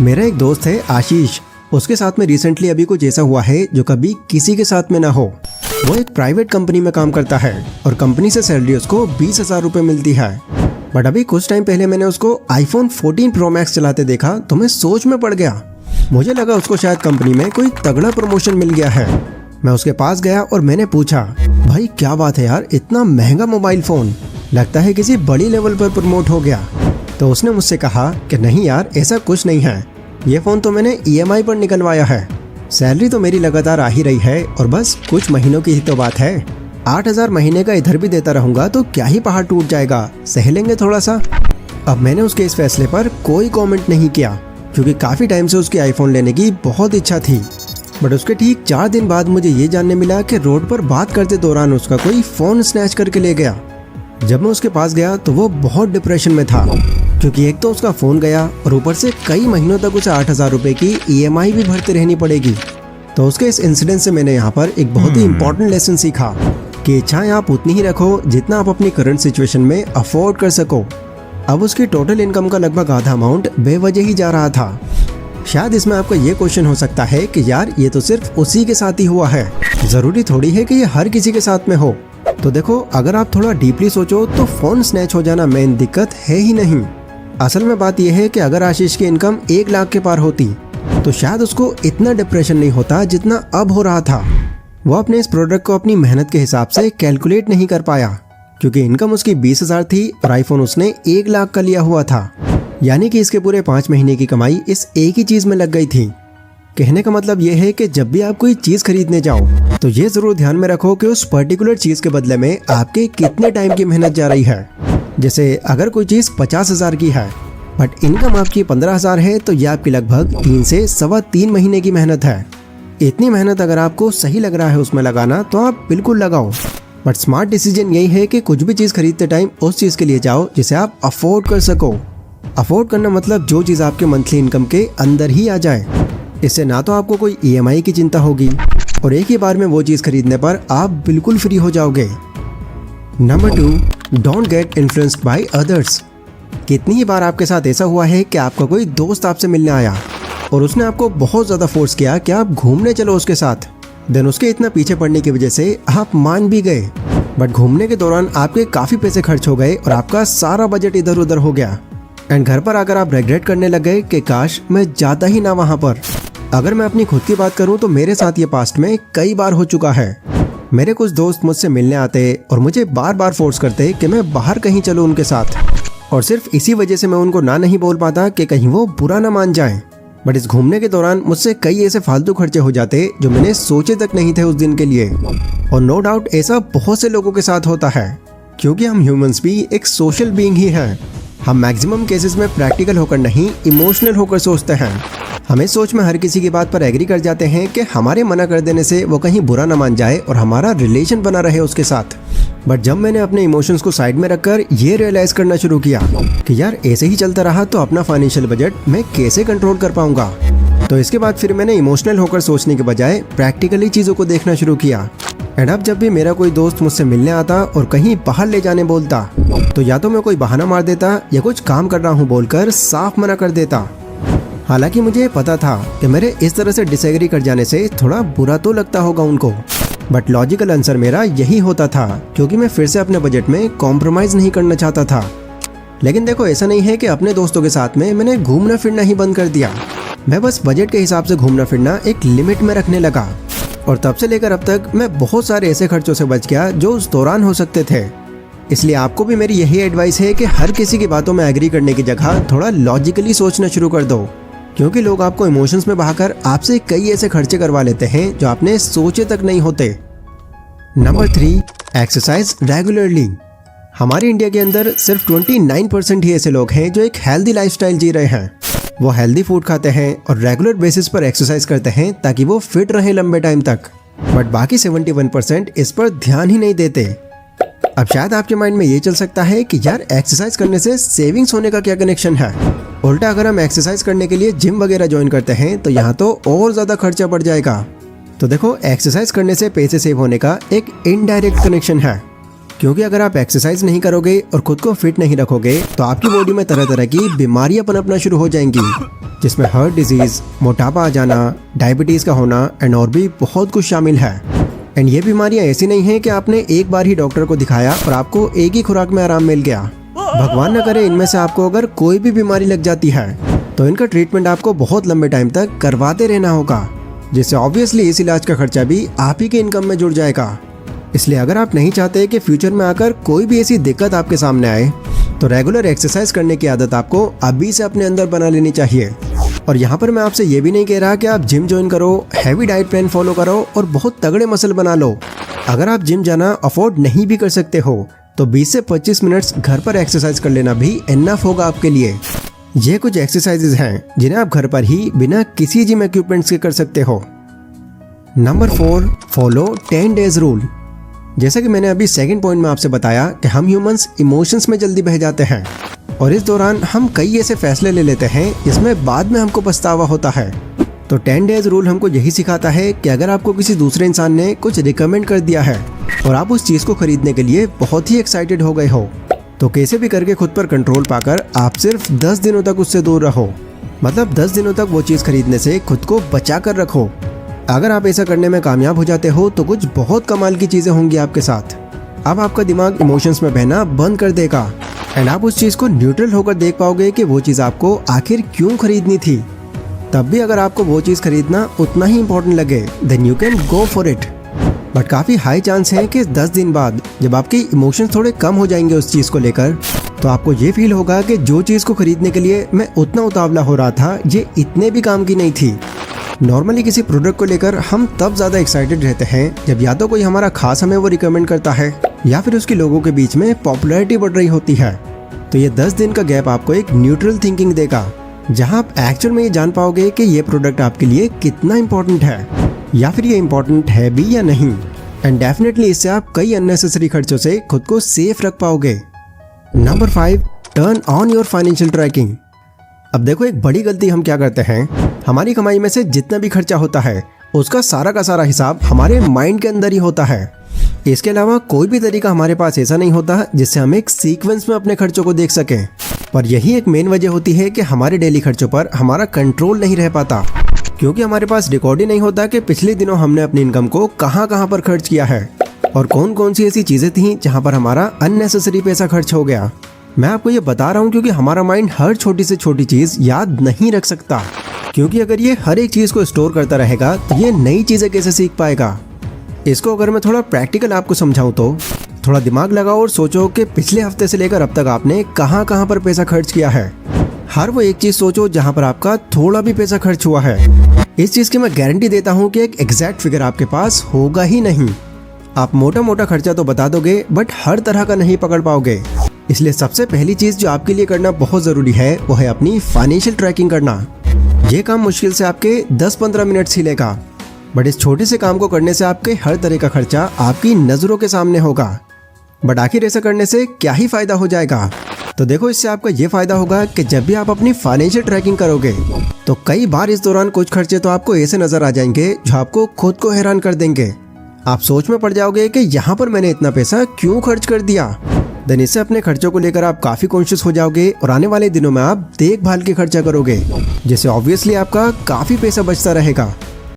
मेरा एक दोस्त है आशीष। उसके साथ में रिसेंटली अभी कुछ ऐसा हुआ है जो कभी किसी के साथ में ना हो। वो एक प्राइवेट कंपनी में काम करता है और कंपनी से सैलरी उसको 20,000 रुपये मिलती है। बट अभी कुछ टाइम पहले मैंने उसको iPhone 14 Pro Max चलाते देखा तो मैं सोच में पड़ गया। मुझे लगा उसको शायद कंपनी में कोई तगड़ा प्रमोशन मिल गया है। मैं उसके पास गया और मैंने पूछा, भाई क्या बात है यार, इतना महंगा मोबाइल फ़ोन, लगता है किसी बड़ी लेवल पर प्रमोट हो गया। तो उसने मुझसे कहा कि नहीं यार, ऐसा कुछ नहीं है, ये फ़ोन तो मैंने EMI पर निकलवाया है। सैलरी तो मेरी लगातार आ ही रही है और बस कुछ महीनों की ही तो बात है। 8,000 महीने का इधर भी देता रहूँगा तो क्या ही पहाड़ टूट जाएगा, सह लेंगे थोड़ा सा। अब मैंने उसके इस फैसले पर कोई कॉमेंट नहीं किया क्योंकि काफ़ी टाइम से उसकी आईफोन लेने की बहुत इच्छा थी। बट उसके ठीक 4 दिन बाद मुझे ये जानने मिला कि रोड पर बात करते दौरान उसका कोई फ़ोन स्नैच करके ले गया। जब मैं उसके पास गया तो वो बहुत डिप्रेशन में था क्योंकि एक तो उसका फ़ोन गया और ऊपर से कई महीनों तक उसे 8,000 रुपये की EMI भी भरते रहनी पड़ेगी। तो उसके इस इंसिडेंट से मैंने यहाँ पर एक बहुत ही इंपॉर्टेंट लेसन सीखा कि इच्छाएं आप उतनी ही रखो जितना आप अपनी करंट सिचुएशन में अफोर्ड कर सको। अब उसकी टोटल इनकम का लगभग आधा अमाउंट बेवजह ही जा रहा था। शायद इसमें आपका ये क्वेश्चन हो सकता है कि यार ये तो सिर्फ उसी के साथ ही हुआ है, ज़रूरी थोड़ी है कि ये हर किसी के साथ में हो। तो देखो, अगर आप थोड़ा डीपली सोचो तो फ़ोन स्नैच हो जाना मेन दिक्कत है ही नहीं। असल में बात यह है कि अगर आशीष की इनकम 1 लाख के पार होती तो शायद उसको इतना डिप्रेशन नहीं होता जितना अब हो रहा था। वो अपने इस प्रोडक्ट को अपनी मेहनत के हिसाब से कैलकुलेट नहीं कर पाया क्योंकि इनकम उसकी 20,000 थी और आईफोन उसने 1 लाख का लिया हुआ था। यानी कि इसके पूरे 5 महीने की कमाई इस एक ही चीज़ में लग गई थी। कहने का मतलब ये है कि जब भी आप कोई चीज़ खरीदने जाओ तो ये ज़रूर ध्यान में रखो कि उस पर्टिकुलर चीज़ के बदले में आपके कितने टाइम की मेहनत जा रही है। जैसे अगर कोई चीज़ 50,000 की है बट इनकम आपकी 15,000 है तो यह आपकी लगभग 3 से सवा 3 महीने की मेहनत है। इतनी मेहनत अगर आपको सही लग रहा है उसमें लगाना तो आप बिल्कुल लगाओ। बट स्मार्ट डिसीजन यही है कि कुछ भी चीज़ खरीदते टाइम उस चीज़ के लिए जाओ जिसे आप अफोर्ड कर सको। अफोर्ड करना मतलब जो चीज़ आपके मंथली इनकम के अंदर ही आ जाए। इससे ना तो आपको कोई EMI की चिंता होगी और एक ही बार में वो चीज़ खरीदने पर आप बिल्कुल फ्री हो जाओगे। Number 2, don't get influenced by others. कितनी ही बार आपके साथ ऐसा हुआ है कि आपका कोई दोस्त आपसे मिलने आया और उसने आपको बहुत ज़्यादा फोर्स किया कि आप घूमने चलो उसके साथ। देन उसके इतना पीछे पड़ने की वजह से आप मान भी गए, बट घूमने के दौरान आपके काफ़ी पैसे खर्च हो गए और आपका सारा बजट इधर उधर हो गया। एंड घर पर आकर आप रिग्रेट करने लग गए कि काश मैं जाता ही ना वहाँ पर। अगर मैं अपनी खुद की बात करूँ तो मेरे साथ ये पास्ट में कई बार हो चुका है। मेरे कुछ दोस्त मुझसे मिलने आते और मुझे बार बार फोर्स करते कि मैं बाहर कहीं चलूँ उनके साथ, और सिर्फ इसी वजह से मैं उनको ना नहीं बोल पाता कि कहीं वो बुरा ना मान जाएं। बट इस घूमने के दौरान मुझसे कई ऐसे फालतू खर्चे हो जाते जो मैंने सोचे तक नहीं थे उस दिन के लिए। और नो डाउट ऐसा बहुत से लोगों के साथ होता है क्योंकि हम ह्यूमंस भी एक सोशल बीइंग ही हैं। हम मैक्सिमम केसेस में प्रैक्टिकल होकर नहीं, इमोशनल होकर सोचते हैं। हमें सोच में हर किसी की बात पर एग्री कर जाते हैं कि हमारे मना कर देने से वो कहीं बुरा ना मान जाए और हमारा रिलेशन बना रहे उसके साथ। बट जब मैंने अपने इमोशंस को साइड में रखकर ये रियलाइज करना शुरू किया कि यार ऐसे ही चलता रहा तो अपना फाइनेंशियल बजट मैं कैसे कंट्रोल कर पाऊंगा, तो इसके बाद फिर मैंने इमोशनल होकर सोचने के बजाय प्रैक्टिकली चीज़ों को देखना शुरू किया। एंड अब जब भी मेरा कोई दोस्त मुझसे मिलने आता और कहीं बाहर ले जाने बोलता तो या तो मैं कोई बहाना मार देता या कुछ काम कर रहा हूँ बोलकर साफ मना कर देता। हालांकि मुझे पता था कि मेरे इस तरह से डिसएग्री कर जाने से थोड़ा बुरा तो लगता होगा उनको, बट लॉजिकल आंसर मेरा यही होता था क्योंकि मैं फिर से अपने बजट में कॉम्प्रोमाइज़ नहीं करना चाहता था। लेकिन देखो, ऐसा नहीं है कि अपने दोस्तों के साथ में मैंने घूमना फिरना ही बंद कर दिया। मैं बस बजट के हिसाब से घूमना फिरना एक लिमिट में रखने लगा और तब से लेकर अब तक मैं बहुत सारे ऐसे खर्चों से बच गया जो उस दौरान हो सकते थे। इसलिए आपको भी मेरी यही एडवाइस है कि हर किसी की बातों में एग्री करने की जगह थोड़ा लॉजिकली सोचना शुरू कर दो, क्योंकि लोग आपको इमोशंस में बहाकर आपसे कई ऐसे खर्चे करवा लेते हैं जो आपने सोचे तक नहीं होते। Number 3, exercise regularly. हमारे इंडिया के अंदर सिर्फ 29% ही ऐसे लोग हैं जो एक हेल्दी लाइफस्टाइल जी रहे हैं। वो हेल्दी फूड खाते हैं और रेगुलर बेसिस पर एक्सरसाइज करते हैं ताकि वो फिट रहें लंबे टाइम तक। बट बाकी 71% इस पर ध्यान ही नहीं देते। अब शायद आपके माइंड में ये चल सकता है कि यार एक्सरसाइज करने से सेविंग्स होने का क्या कनेक्शन है। उल्टा अगर हम एक्सरसाइज करने के लिए जिम वगैरह ज्वाइन करते हैं तो यहाँ तो और ज़्यादा खर्चा बढ़ जाएगा। तो देखो, एक्सरसाइज करने से पैसे सेव होने का एक इनडायरेक्ट कनेक्शन है, क्योंकि अगर आप एक्सरसाइज नहीं करोगे और खुद को फिट नहीं रखोगे तो आपकी बॉडी में तरह तरह की बीमारियां पनपना शुरू हो जाएंगी। जिसमें हार्ट डिजीज, मोटापा आ जाना, डायबिटीज़ का होना एंड और भी बहुत कुछ शामिल है। एंड ये बीमारियां ऐसी नहीं हैं कि आपने एक बार ही डॉक्टर को दिखाया और आपको एक ही खुराक में आराम मिल गया। भगवान न करे इनमें से आपको अगर कोई भी बीमारी लग जाती है तो इनका ट्रीटमेंट आपको बहुत लंबे टाइम तक करवाते रहना होगा, जिससे ऑब्वियसली इस इलाज का खर्चा भी आप ही के इनकम में जुड़ जाएगा। इसलिए अगर आप नहीं चाहते कि फ्यूचर में आकर कोई भी ऐसी दिक्कत आपके सामने आए तो रेगुलर एक्सरसाइज करने की आदत आपको अभी से अपने अंदर बना लेनी चाहिए। और यहाँ पर मैं आपसे ये भी नहीं कह रहा कि आप जिम ज्वाइन करो, हैवी डाइट प्लान फॉलो करो और बहुत तगड़े मसल बना लो। अगर आप जिम जाना अफोर्ड नहीं भी कर सकते हो तो 20 से 25 मिनट्स घर पर एक्सरसाइज कर लेना भी इनफ होगा आपके लिए। ये कुछ एक्सरसाइजेज हैं जिन्हें आप घर पर ही बिना किसी जिम इक्विपमेंट्स के कर सकते हो। Number 4, follow 10 days rule. जैसा कि मैंने अभी सेकंड पॉइंट में आपसे बताया कि हम ह्यूमंस इमोशंस में जल्दी बह जाते हैं और इस दौरान हम कई ऐसे फैसले ले लेते हैं जिसमें बाद में हमको पछतावा होता है। तो 10 डेज रूल हमको यही सिखाता है कि अगर आपको किसी दूसरे इंसान ने कुछ रिकमेंड कर दिया है और आप उस चीज़ को खरीदने के लिए बहुत ही एक्साइटेड हो गए हो तो कैसे भी करके खुद पर कंट्रोल पाकर आप सिर्फ 10 दिनों तक उससे दूर रहो। मतलब 10 दिनों तक वो चीज़ खरीदने से खुद को बचा कर रखो। अगर आप ऐसा करने में कामयाब हो जाते हो तो कुछ बहुत कमाल की चीज़ें होंगी आपके साथ। अब आपका दिमाग इमोशंस में बहना बंद कर देगा एंड आप उस चीज़ को न्यूट्रल होकर देख पाओगे कि वो चीज़ आपको आखिर क्यों खरीदनी थी। तब भी अगर आपको वो चीज़ खरीदना उतना ही इम्पोर्टेंट लगे then you can go for it. But काफ़ी हाई चांस है कि 10 दिन बाद जब आपके इमोशंस थोड़े कम हो जाएंगे उस चीज़ को लेकर तो आपको ये फील होगा कि जो चीज़ को खरीदने के लिए मैं उतना उतावला हो रहा था ये इतने भी काम की नहीं थी। नॉर्मली किसी प्रोडक्ट को लेकर हम तब ज़्यादा एक्साइटेड रहते हैं जब या तो कोई हमारा खास हमें वो रिकमेंड करता है या फिर उसके लोगों के बीच में पॉपुलैरिटी बढ़ रही होती है। तो ये 10 दिन का गैप आपको एक न्यूट्रल थिंकिंग देगा जहां आप एक्चुअल में ये जान पाओगे कि ये प्रोडक्ट आपके लिए कितना इम्पोर्टेंट है या फिर ये इम्पोर्टेंट है भी या नहीं। एंड डेफिनेटली इससे आप कई अननेसेसरी खर्चों से खुद को सेफ रख पाओगे। Number 5, turn on your financial tracking. अब देखो एक बड़ी गलती हम क्या करते हैं, हमारी कमाई में से जितना भी खर्चा होता है उसका सारा का सारा हिसाब हमारे माइंड के अंदर ही होता है। इसके अलावा कोई भी तरीका हमारे पास ऐसा नहीं होता जिससे हम एक सीक्वेंस में अपने खर्चों को देख सकें। पर यही एक मेन वजह होती है कि हमारे डेली खर्चों पर हमारा कंट्रोल नहीं रह पाता, क्योंकि हमारे पास रिकॉर्ड ही नहीं होता कि पिछले दिनों हमने अपनी इनकम को कहाँ कहाँ पर खर्च किया है और कौन कौन सी ऐसी चीज़ें थी जहाँ पर हमारा अननेसेसरी पैसा खर्च हो गया। मैं आपको ये बता रहा हूँ क्योंकि हमारा माइंड हर छोटी से छोटी चीज़ याद नहीं रख सकता, क्योंकि अगर ये हर एक चीज़ को स्टोर करता रहेगा तो ये नई चीज़ें कैसे सीख पाएगा। इसको अगर मैं थोड़ा प्रैक्टिकल आपको समझाऊं तो थोड़ा दिमाग लगाओ और सोचो कि पिछले हफ्ते से लेकर अब तक आपने कहाँ कहाँ पर पैसा खर्च किया है। हर वो एक चीज़ सोचो जहाँ पर आपका थोड़ा भी पैसा खर्च हुआ है। इस चीज़ की मैं गारंटी देता हूँ कि एक एग्जैक्ट फिगर आपके पास होगा ही नहीं। आप मोटा मोटा खर्चा तो बता दोगे बट हर तरह का नहीं पकड़ पाओगे। इसलिए सबसे पहली चीज़ जो आपके लिए करना बहुत ज़रूरी है वो है अपनी फाइनेंशियल ट्रैकिंग करना। ये काम मुश्किल से आपके 10-15 मिनट ही लेगा, बट इस छोटे से काम को करने से आपके हर तरह का खर्चा आपकी नज़रों के सामने होगा। बट आखिर ऐसा करने से क्या ही फ़ायदा हो जाएगा? तो देखो इससे आपका ये फ़ायदा होगा कि जब भी आप अपनी फाइनेंशियल ट्रैकिंग करोगे तो कई बार इस दौरान कुछ खर्चे तो आपको ऐसे नज़र आ जाएंगे जो आपको खुद को हैरान कर देंगे। आप सोच में पड़ जाओगे कि यहाँ पर मैंने इतना पैसा क्यों खर्च कर दिया। देन इससे अपने खर्चों को लेकर आप काफ़ी कॉन्शियस हो जाओगे और आने वाले दिनों में आप देखभाल के खर्चा करोगे, जिससे ऑब्वियसली आपका काफ़ी पैसा बचता रहेगा।